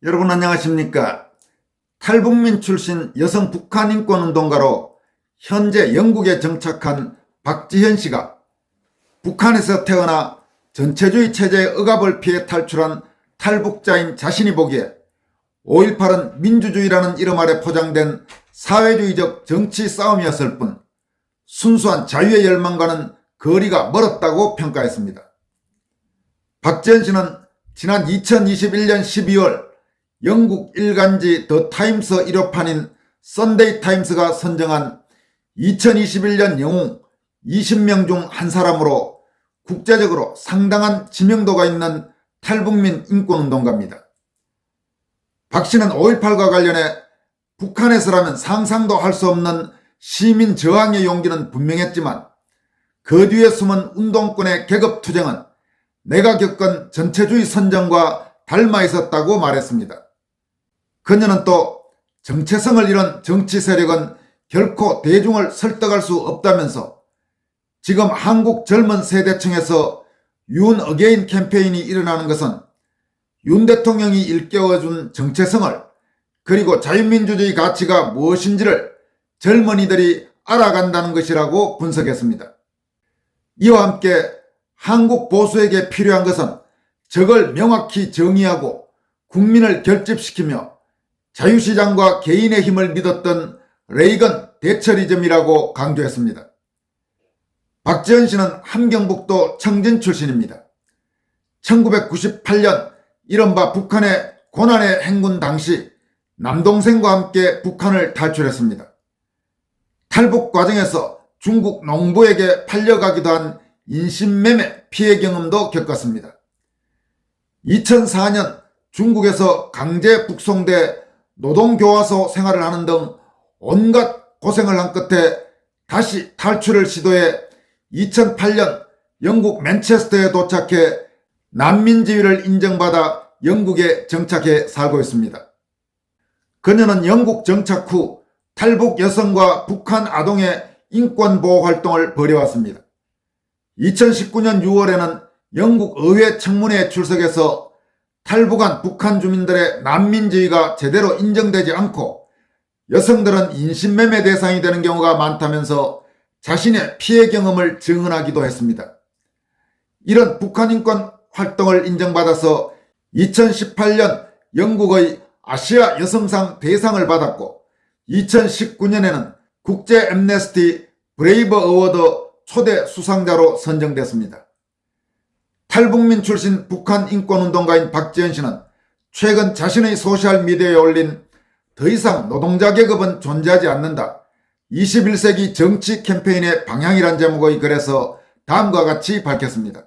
여러분 안녕하십니까? 탈북민 출신 여성 북한인권운동가로 현재 영국에 정착한 박지현 씨가 북한에서 태어나 전체주의 체제의 억압을 피해 탈출한 탈북자인 자신이 보기에 5.18은 민주주의라는 이름 아래 포장된 사회주의적 정치 싸움이었을 뿐 순수한 자유의 열망과는 거리가 멀었다고 평가했습니다. 박지현 씨는 지난 2021년 12월 영국 일간지 더 타임스 일요판인 선데이 타임스가 선정한 2021년 영웅 20명 중 한 사람으로 국제적으로 상당한 지명도가 있는 탈북민 인권운동가입니다. 박 씨는 5.18과 관련해 북한에서라면 상상도 할 수 없는 시민 저항의 용기는 분명했지만 그 뒤에 숨은 운동권의 계급투쟁은 내가 겪은 전체주의 선정과 닮아 있었다고 말했습니다. 그녀는 또 정체성을 잃은 정치 세력은 결코 대중을 설득할 수 없다면서 지금 한국 젊은 세대층에서 윤 어게인 캠페인이 일어나는 것은 윤 대통령이 일깨워준 정체성을 그리고 자유민주주의 가치가 무엇인지를 젊은이들이 알아간다는 것이라고 분석했습니다. 이와 함께 한국 보수에게 필요한 것은 적을 명확히 정의하고 국민을 결집시키며 자유시장과 개인의 힘을 믿었던 레이건 대처리즘이라고 강조했습니다. 박지현 씨는 함경북도 청진 출신입니다. 1998년 이른바 북한의 고난의 행군 당시 남동생과 함께 북한을 탈출했습니다. 탈북 과정에서 중국 농부에게 팔려가기도 한 인신매매 피해 경험도 겪었습니다. 2004년 중국에서 강제 북송돼 노동교화소 생활을 하는 등 온갖 고생을 한 끝에 다시 탈출을 시도해 2008년 영국 맨체스터에 도착해 난민지위를 인정받아 영국에 정착해 살고 있습니다. 그녀는 영국 정착 후 탈북 여성과 북한 아동의 인권보호 활동을 벌여왔습니다. 2019년 6월에는 영국 의회 청문회에 출석해서 탈북한 북한 주민들의 난민지위가 제대로 인정되지 않고 여성들은 인신매매 대상이 되는 경우가 많다면서 자신의 피해 경험을 증언하기도 했습니다. 이런 북한 인권 활동을 인정받아서 2018년 영국의 아시아 여성상 대상을 받았고 2019년에는 국제 앰네스티 브레이브 어워드 초대 수상자로 선정됐습니다. 탈북민 출신 북한 인권운동가인 박지현 씨는 최근 자신의 소셜미디어에 올린 더 이상 노동자 계급은 존재하지 않는다. 21세기 정치 캠페인의 방향이란 제목의 글에서 다음과 같이 밝혔습니다.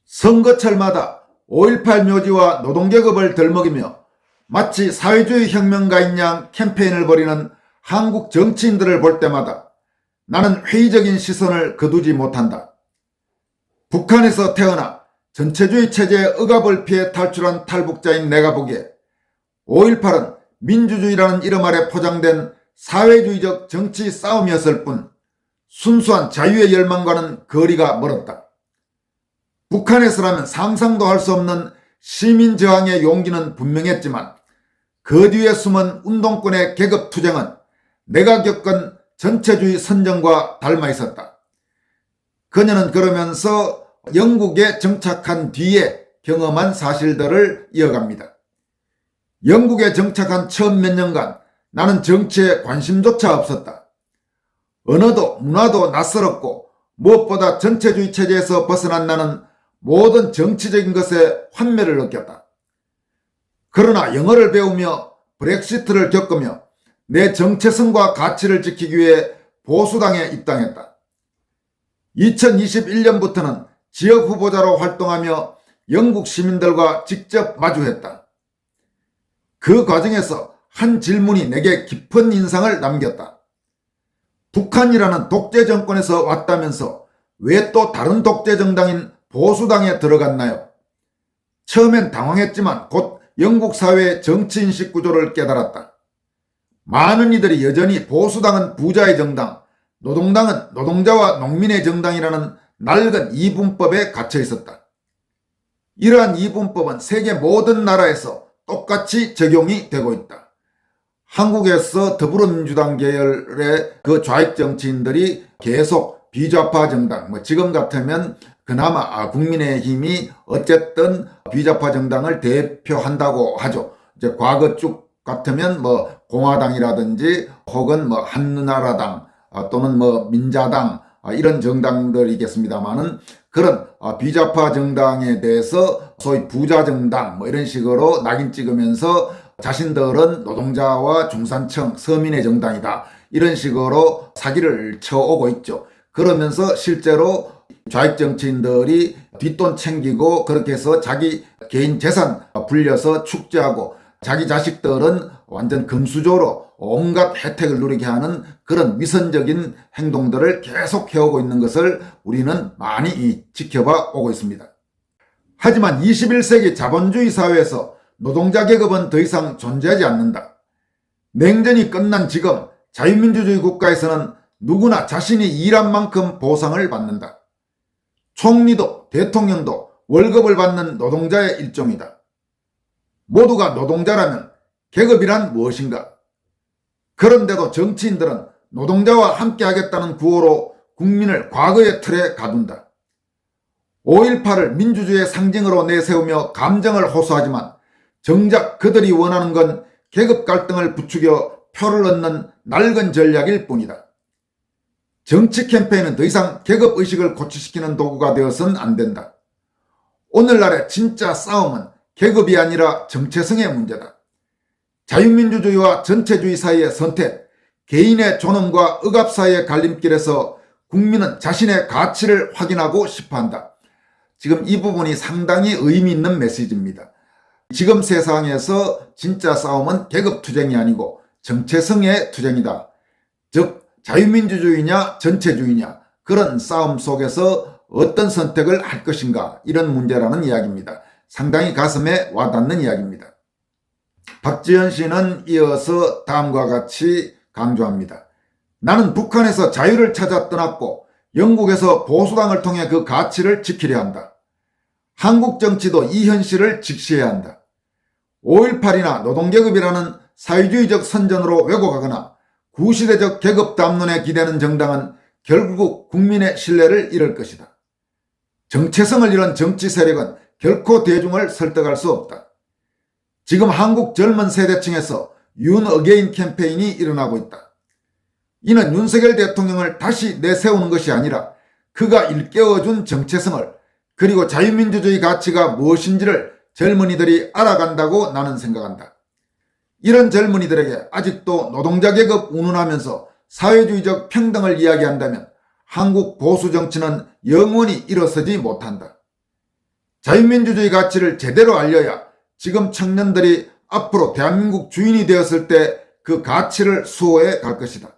선거철마다 5.18 묘지와 노동계급을 덜먹이며 마치 사회주의 혁명가인 양 캠페인을 벌이는 한국 정치인들을 볼 때마다 나는 회의적인 시선을 거두지 못한다. 북한에서 태어나 전체주의 체제의 억압을 피해 탈출한 탈북자인 내가 보기에 5.18은 민주주의라는 이름 아래 포장된 사회주의적 정치 싸움이었을 뿐 순수한 자유의 열망과는 거리가 멀었다. 북한에서라면 상상도 할 수 없는 시민저항의 용기는 분명했지만 그 뒤에 숨은 운동권의 계급투쟁은 내가 겪은 전체주의 선정과 닮아 있었다. 그녀는 그러면서 영국에 정착한 뒤에 경험한 사실들을 이어갑니다. 영국에 정착한 처음 몇 년간 나는 정치에 관심조차 없었다. 언어도 문화도 낯설었고 무엇보다 전체주의 체제에서 벗어난 나는 모든 정치적인 것에 환멸을 느꼈다. 그러나 영어를 배우며 브렉시트를 겪으며 내 정체성과 가치를 지키기 위해 보수당에 입당했다. 2021년부터는 지역 후보자로 활동하며 영국 시민들과 직접 마주했다. 그 과정에서 한 질문이 내게 깊은 인상을 남겼다. 북한이라는 독재 정권에서 왔다면서 왜 또 다른 독재 정당인 보수당에 들어갔나요? 처음엔 당황했지만 곧 영국 사회의 정치인식 구조를 깨달았다. 많은 이들이 여전히 보수당은 부자의 정당, 노동당은 노동자와 농민의 정당이라는 낡은 이분법에 갇혀 있었다. 이러한 이분법은 세계 모든 나라에서 똑같이 적용이 되고 있다. 한국에서 더불어민주당 계열의 그 좌익 정치인들이 계속 비좌파 정당, 지금 같으면 그나마 국민의힘이 어쨌든 비좌파 정당을 대표한다고 하죠. 이제 과거 쭉 같으면 공화당이라든지 혹은 한나라당 또는 민자당 이런 정당들이겠습니다만은 그런 비좌파 정당에 대해서 소위 부자 정당 이런 식으로 낙인 찍으면서 자신들은 노동자와 중산층 서민의 정당이다 이런 식으로 사기를 쳐오고 있죠. 그러면서 실제로 좌익 정치인들이 뒷돈 챙기고 그렇게 해서 자기 개인 재산 불려서 축제하고 자기 자식들은 완전 금수저로 온갖 혜택을 누리게 하는 그런 위선적인 행동들을 계속 해오고 있는 것을 우리는 많이 지켜봐 오고 있습니다. 하지만 21세기 자본주의 사회에서 노동자 계급은 더 이상 존재하지 않는다. 냉전이 끝난 지금 자유민주주의 국가에서는 누구나 자신이 일한 만큼 보상을 받는다. 총리도 대통령도 월급을 받는 노동자의 일종이다. 모두가 노동자라면 계급이란 무엇인가? 그런데도 정치인들은 노동자와 함께 하겠다는 구호로 국민을 과거의 틀에 가둔다. 5.18을 민주주의의 상징으로 내세우며 감정을 호소하지만 정작 그들이 원하는 건 계급 갈등을 부추겨 표를 얻는 낡은 전략일 뿐이다. 정치 캠페인은 더 이상 계급의식을 고취시키는 도구가 되어서는 안 된다. 오늘날의 진짜 싸움은 계급이 아니라 정체성의 문제다. 자유민주주의와 전체주의 사이의 선택, 개인의 존엄과 억압 사이의 갈림길에서 국민은 자신의 가치를 확인하고 싶어한다. 지금 이 부분이 상당히 의미 있는 메시지입니다. 지금 세상에서 진짜 싸움은 계급투쟁이 아니고 정체성의 투쟁이다. 즉 자유민주주의냐 전체주의냐 그런 싸움 속에서 어떤 선택을 할 것인가 이런 문제라는 이야기입니다. 상당히 가슴에 와닿는 이야기입니다. 박지현 씨는 이어서 다음과 같이 강조합니다. 나는 북한에서 자유를 찾아 떠났고 영국에서 보수당을 통해 그 가치를 지키려 한다. 한국 정치도 이 현실을 직시해야 한다. 5.18이나 노동계급이라는 사회주의적 선전으로 왜곡하거나 구시대적 계급 담론에 기대는 정당은 결국 국민의 신뢰를 잃을 것이다. 정체성을 잃은 정치 세력은 결코 대중을 설득할 수 없다. 지금 한국 젊은 세대층에서 윤 어게인 캠페인이 일어나고 있다. 이는 윤석열 대통령을 다시 내세우는 것이 아니라 그가 일깨워준 정체성을 그리고 자유민주주의 가치가 무엇인지를 젊은이들이 알아간다고 나는 생각한다. 이런 젊은이들에게 아직도 노동자 계급 운운하면서 사회주의적 평등을 이야기한다면 한국 보수 정치는 영원히 일어서지 못한다. 자유민주주의 가치를 제대로 알려야 지금 청년들이 앞으로 대한민국 주인이 되었을 때 그 가치를 수호해 갈 것이다.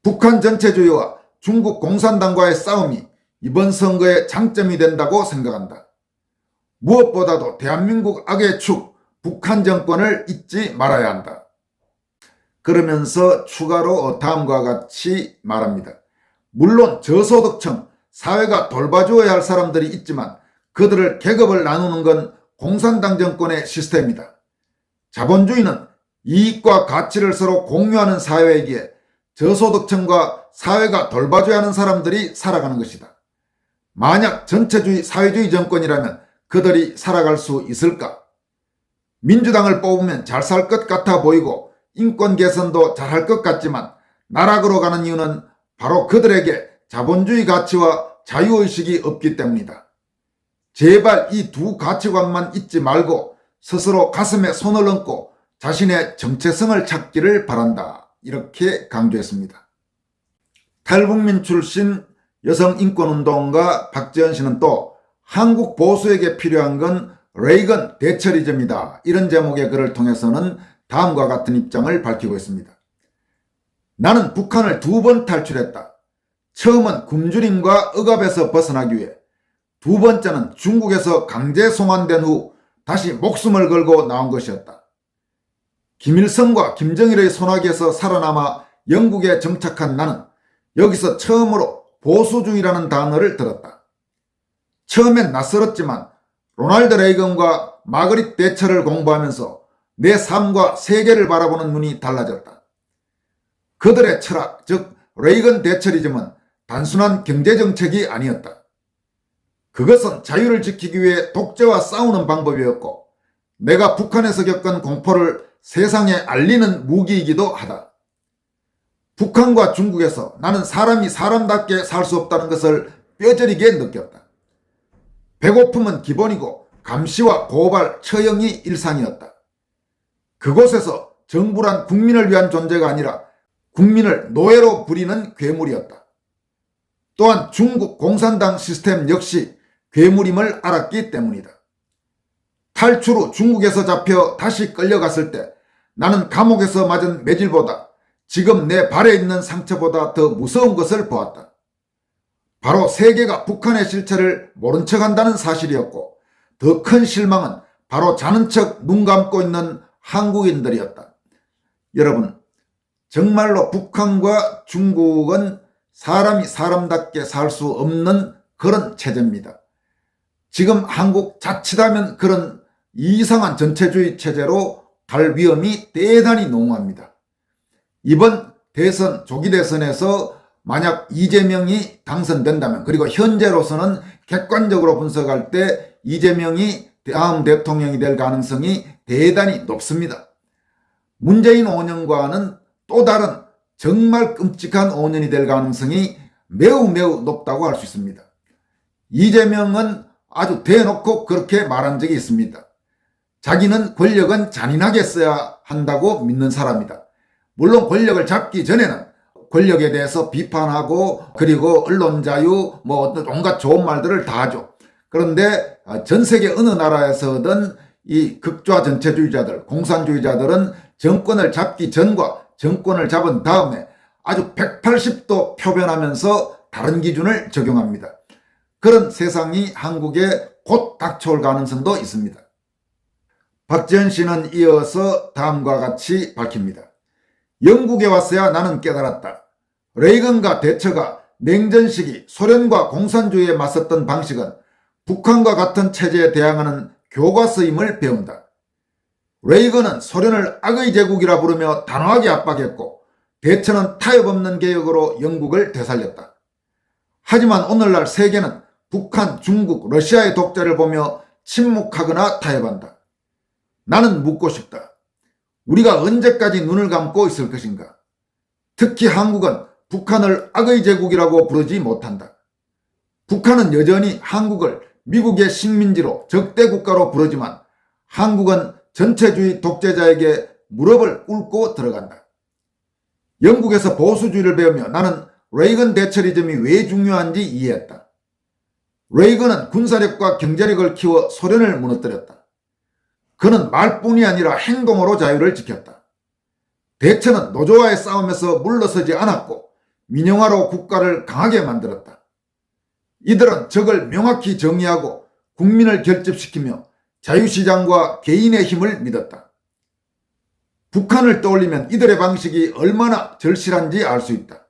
북한 전체주의와 중국 공산당과의 싸움이 이번 선거의 장점이 된다고 생각한다. 무엇보다도 대한민국 악의 축 북한 정권을 잊지 말아야 한다. 그러면서 추가로 다음과 같이 말합니다. 물론 저소득층, 사회가 돌봐주어야 할 사람들이 있지만 그들을 계급을 나누는 건 공산당 정권의 시스템이다. 자본주의는 이익과 가치를 서로 공유하는 사회이기에 저소득층과 사회가 돌봐줘야 하는 사람들이 살아가는 것이다. 만약 전체주의 사회주의 정권이라면 그들이 살아갈 수 있을까? 민주당을 뽑으면 잘 살 것 같아 보이고 인권 개선도 잘할 것 같지만 나락으로 가는 이유는 바로 그들에게 자본주의 가치와 자유의식이 없기 때문이다. 제발 이 두 가치관만 잊지 말고 스스로 가슴에 손을 얹고 자신의 정체성을 찾기를 바란다. 이렇게 강조했습니다. 탈북민 출신 여성인권운동가 박지현 씨는 또 한국 보수에게 필요한 건 레이건 대처리즘이다. 이런 제목의 글을 통해서는 다음과 같은 입장을 밝히고 있습니다. 나는 북한을 2번 탈출했다. 처음은 굶주림과 억압에서 벗어나기 위해, 두 번째는 중국에서 강제 송환된 후 다시 목숨을 걸고 나온 것이었다. 김일성과 김정일의 소나기에서 살아남아 영국에 정착한 나는 여기서 처음으로 보수주의라는 단어를 들었다. 처음엔 낯설었지만 로널드 레이건과 마거릿 대처를 공부하면서 내 삶과 세계를 바라보는 눈이 달라졌다. 그들의 철학, 즉 레이건 대처리즘은 단순한 경제정책이 아니었다. 그것은 자유를 지키기 위해 독재와 싸우는 방법이었고 내가 북한에서 겪은 공포를 세상에 알리는 무기이기도 하다. 북한과 중국에서 나는 사람이 사람답게 살 수 없다는 것을 뼈저리게 느꼈다. 배고픔은 기본이고 감시와 고발, 처형이 일상이었다. 그곳에서 정부란 국민을 위한 존재가 아니라 국민을 노예로 부리는 괴물이었다. 또한 중국 공산당 시스템 역시 괴물임을 알았기 때문이다. 탈출 후 중국에서 잡혀 다시 끌려갔을 때 나는 감옥에서 맞은 매질보다 지금 내 발에 있는 상처보다 더 무서운 것을 보았다. 바로 세계가 북한의 실체를 모른 척한다는 사실이었고 더 큰 실망은 바로 자는 척 눈 감고 있는 한국인들이었다. 여러분, 정말로 북한과 중국은 사람이 사람답게 살 수 없는 그런 체제입니다. 지금 한국 자칫하면 그런 이상한 전체주의 체제로 갈 위험이 대단히 농후합니다. 이번 대선, 조기 대선에서 만약 이재명이 당선된다면, 그리고 현재로서는 객관적으로 분석할 때 이재명이 다음 대통령이 될 가능성이 대단히 높습니다. 문재인 5년과는 또 다른 정말 끔찍한 5년이 될 가능성이 매우 높다고 할 수 있습니다. 이재명은 아주 대놓고 그렇게 말한 적이 있습니다. 자기는 권력은 잔인하게 써야 한다고 믿는 사람이다. 물론 권력을 잡기 전에는 권력에 대해서 비판하고 그리고 언론 자유 온갖 좋은 말들을 다 하죠. 그런데 전 세계 어느 나라에서든 이 극좌 전체주의자들, 공산주의자들은 정권을 잡기 전과 정권을 잡은 다음에 아주 180도 표변하면서 다른 기준을 적용합니다. 그런 세상이 한국에 곧 닥쳐올 가능성도 있습니다. 박지원 씨는 이어서 다음과 같이 밝힙니다. 영국에 왔어야 나는 깨달았다. 레이건과 대처가 냉전 시기 소련과 공산주의에 맞섰던 방식은 북한과 같은 체제에 대항하는 교과서임을 배운다. 레이건은 소련을 악의 제국이라 부르며 단호하게 압박했고 대처는 타협 없는 개혁으로 영국을 되살렸다. 하지만 오늘날 세계는 북한, 중국, 러시아의 독재를 보며 침묵하거나 타협한다. 나는 묻고 싶다. 우리가 언제까지 눈을 감고 있을 것인가? 특히 한국은 북한을 악의 제국이라고 부르지 못한다. 북한은 여전히 한국을 미국의 식민지로 적대 국가로 부르지만 한국은 전체주의 독재자에게 무릎을 꿇고 들어간다. 영국에서 보수주의를 배우며 나는 레이건 대처리즘이 왜 중요한지 이해했다. 레이건은 군사력과 경제력을 키워 소련을 무너뜨렸다. 그는 말뿐이 아니라 행동으로 자유를 지켰다. 대처는 노조와의 싸움에서 물러서지 않았고 민영화로 국가를 강하게 만들었다. 이들은 적을 명확히 정의하고 국민을 결집시키며 자유시장과 개인의 힘을 믿었다. 북한을 떠올리면 이들의 방식이 얼마나 절실한지 알 수 있다.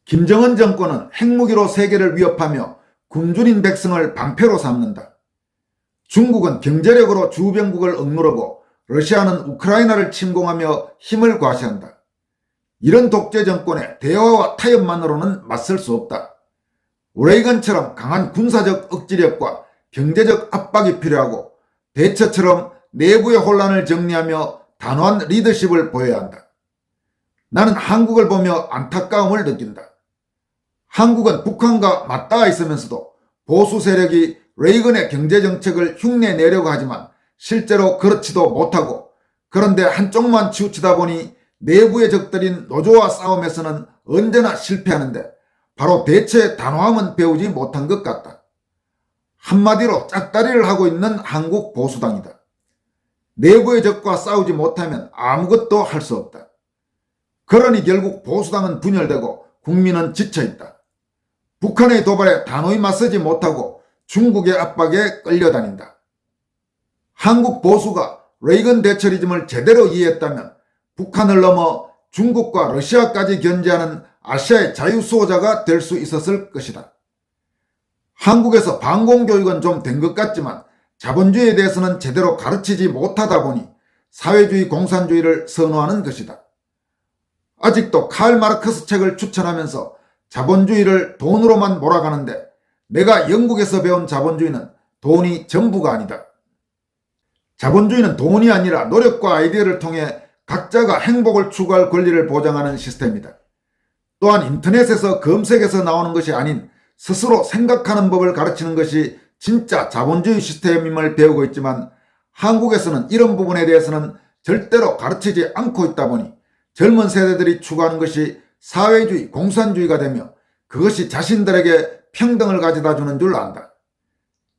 김정은 정권은 핵무기로 세계를 위협하며 굶주린 백성을 방패로 삼는다. 중국은 경제력으로 주변국을 억누르고 러시아는 우크라이나를 침공하며 힘을 과시한다. 이런 독재 정권에 대화와 타협만으로는 맞설 수 없다. 레이건처럼 강한 군사적 억지력과 경제적 압박이 필요하고 대처처럼 내부의 혼란을 정리하며 단호한 리더십을 보여야 한다. 나는 한국을 보며 안타까움을 느낀다. 한국은 북한과 맞닿아 있으면서도 보수 세력이 레이건의 경제정책을 흉내내려고 하지만 실제로 그렇지도 못하고, 그런데 한쪽만 치우치다 보니 내부의 적들인 노조와 싸움에서는 언제나 실패하는데 바로 대처의 단호함은 배우지 못한 것 같다. 한마디로 짝다리를 하고 있는 한국 보수당이다. 내부의 적과 싸우지 못하면 아무것도 할 수 없다. 그러니 결국 보수당은 분열되고 국민은 지쳐있다. 북한의 도발에 단호히 맞서지 못하고 중국의 압박에 끌려다닌다. 한국 보수가 레이건 대처리즘을 제대로 이해했다면 북한을 넘어 중국과 러시아까지 견제하는 아시아의 자유수호자가 될 수 있었을 것이다. 한국에서 반공교육은 좀 된 것 같지만 자본주의에 대해서는 제대로 가르치지 못하다 보니 사회주의 공산주의를 선호하는 것이다. 아직도 칼 마르크스 책을 추천하면서 자본주의를 돈으로만 몰아가는데 내가 영국에서 배운 자본주의는 돈이 전부가 아니다. 자본주의는 돈이 아니라 노력과 아이디어를 통해 각자가 행복을 추구할 권리를 보장하는 시스템이다. 또한 인터넷에서 검색해서 나오는 것이 아닌 스스로 생각하는 법을 가르치는 것이 진짜 자본주의 시스템임을 배우고 있지만 한국에서는 이런 부분에 대해서는 절대로 가르치지 않고 있다 보니 젊은 세대들이 추구하는 것이 사회주의, 공산주의가 되며 그것이 자신들에게 평등을 가져다 주는 줄 안다.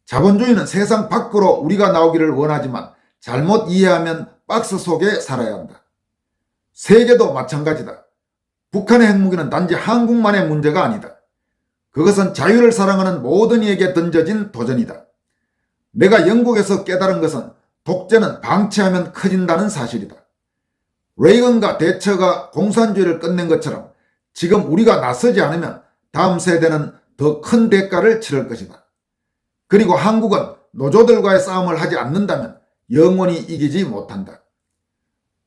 자본주의는 세상 밖으로 우리가 나오기를 원하지만 잘못 이해하면 박스 속에 살아야 한다. 세계도 마찬가지다. 북한의 핵무기는 단지 한국만의 문제가 아니다. 그것은 자유를 사랑하는 모든 이에게 던져진 도전이다. 내가 영국에서 깨달은 것은 독재는 방치하면 커진다는 사실이다. 레이건과 대처가 공산주의를 끝낸 것처럼 지금 우리가 나서지 않으면 다음 세대는 더 큰 대가를 치를 것이다. 그리고 한국은 노조들과의 싸움을 하지 않는다면 영원히 이기지 못한다.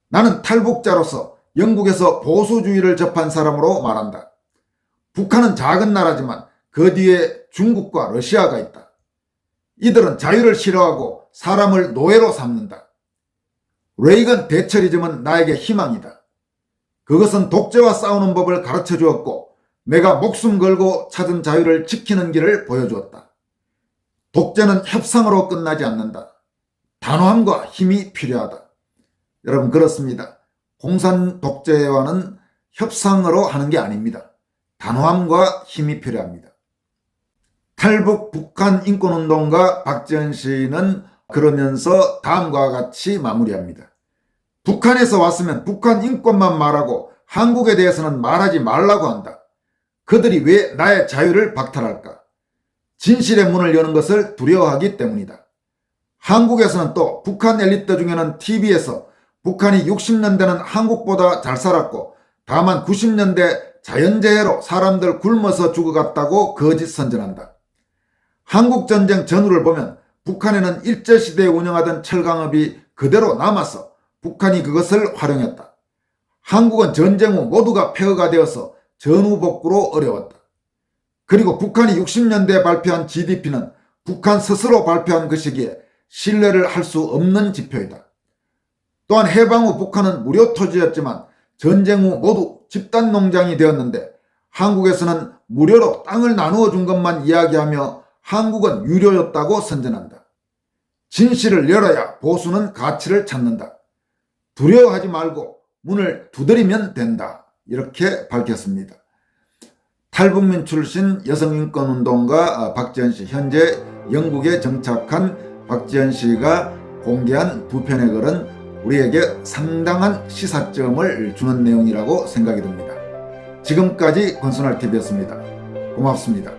나는 탈북자로서 영국에서 보수주의를 접한 사람으로 말한다. 북한은 작은 나라지만 그 뒤에 중국과 러시아가 있다. 이들은 자유를 싫어하고 사람을 노예로 삼는다. 레이건 대처리즘은 나에게 희망이다. 그것은 독재와 싸우는 법을 가르쳐 주었고 내가 목숨 걸고 찾은 자유를 지키는 길을 보여주었다. 독재는 협상으로 끝나지 않는다. 단호함과 힘이 필요하다. 여러분 그렇습니다. 공산 독재와는 협상으로 하는 게 아닙니다. 단호함과 힘이 필요합니다. 탈북 북한 인권운동가 박지원 씨는 그러면서 다음과 같이 마무리합니다. 북한에서 왔으면 북한 인권만 말하고 한국에 대해서는 말하지 말라고 한다. 그들이 왜 나의 자유를 박탈할까? 진실의 문을 여는 것을 두려워하기 때문이다. 한국에서는 또 북한 엘리트 중에는 TV에서 북한이 60년대는 한국보다 잘 살았고 다만 90년대 자연재해로 사람들 굶어서 죽어갔다고 거짓 선전한다. 한국전쟁 전후를 보면 북한에는 일제시대에 운영하던 철강업이 그대로 남아서 북한이 그것을 활용했다. 한국은 전쟁 후 모두가 폐허가 되어서 전후복구로 어려웠다. 그리고 북한이 60년대에 발표한 GDP는 북한 스스로 발표한 것이기에 신뢰를 할 수 없는 지표이다. 또한 해방 후 북한은 무료 토지였지만 전쟁 후 모두 집단 농장이 되었는데 한국에서는 무료로 땅을 나누어 준 것만 이야기하며 한국은 유료였다고 선전한다. 진실을 열어야 보수는 가치를 찾는다. 두려워하지 말고 문을 두드리면 된다. 이렇게 밝혔습니다. 탈북민 출신 여성인권운동가 박지원 씨, 현재 영국에 정착한 박지원 씨가 공개한 두 편의 글은 우리에게 상당한 시사점을 주는 내용이라고 생각이 듭니다. 지금까지 권순할TV였습니다. 고맙습니다.